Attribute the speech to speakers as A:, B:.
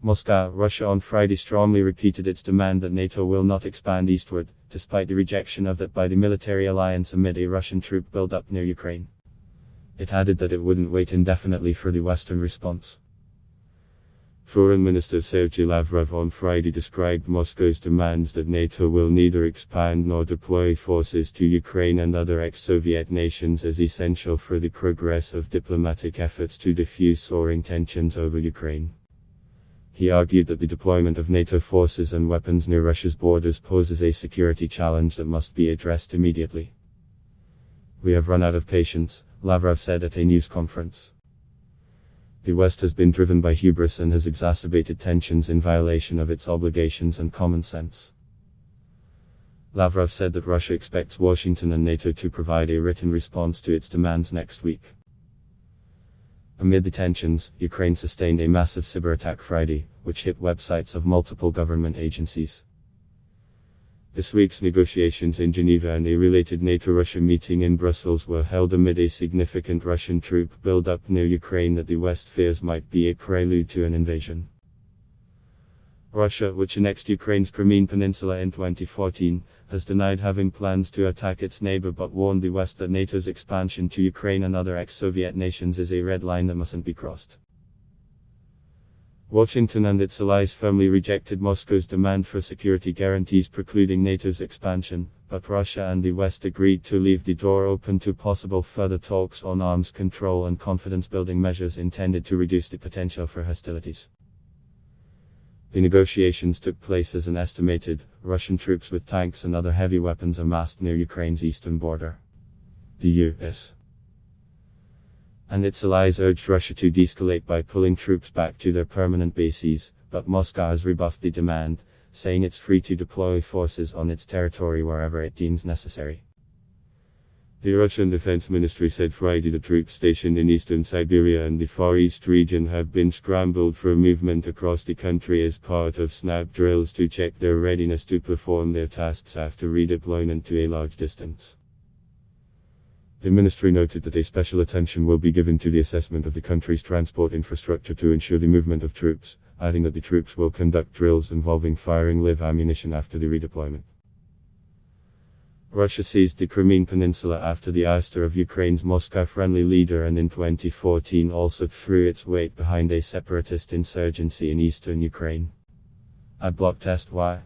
A: Moscow, Russia on Friday strongly repeated its demand that NATO will not expand eastward, despite the rejection of that by the military alliance amid a Russian troop buildup near Ukraine. It added that it wouldn't wait indefinitely for the Western response.
B: Foreign Minister Sergei Lavrov on Friday described Moscow's demands that NATO will neither expand nor deploy forces to Ukraine and other ex-Soviet nations as essential for the progress of diplomatic efforts to defuse soaring tensions over Ukraine. He argued that the deployment of NATO forces and weapons near Russia's borders poses a security challenge that must be addressed immediately. "We have run out of patience," Lavrov said at a news conference. "The West has been driven by hubris and has exacerbated tensions in violation of its obligations and common sense." Lavrov said that Russia expects Washington and NATO to provide a written response to its demands next week. Amid the tensions, Ukraine sustained a massive cyber attack Friday, which hit websites of multiple government agencies. This week's negotiations in Geneva and a related NATO Russia meeting in Brussels were held amid a significant Russian troop buildup near Ukraine that the West fears might be a prelude to an invasion. Russia, which annexed Ukraine's Crimean Peninsula in 2014, has denied having plans to attack its neighbor but warned the West that NATO's expansion to Ukraine and other ex-Soviet nations is a red line that mustn't be crossed. Washington and its allies firmly rejected Moscow's demand for security guarantees precluding NATO's expansion, but Russia and the West agreed to leave the door open to possible further talks on arms control and confidence-building measures intended to reduce the potential for hostilities. The negotiations took place as an estimated, Russian troops with tanks and other heavy weapons amassed near Ukraine's eastern border. The U.S. and its allies urged Russia to de-escalate by pulling troops back to their permanent bases, but Moscow has rebuffed the demand, saying it's free to deploy forces on its territory wherever it deems necessary. The Russian Defense Ministry said Friday that troops stationed in eastern Siberia and the Far East region have been scrambled for movement across the country as part of snap drills to check their readiness to perform their tasks after redeployment to a large distance. The ministry noted that a special attention will be given to the assessment of the country's transport infrastructure to ensure the movement of troops, adding that the troops will conduct drills involving firing live ammunition after the redeployment. Russia seized the Crimean Peninsula after the ouster of Ukraine's Moscow-friendly leader and in 2014 also threw its weight behind a separatist insurgency in eastern Ukraine. Adblock test Y.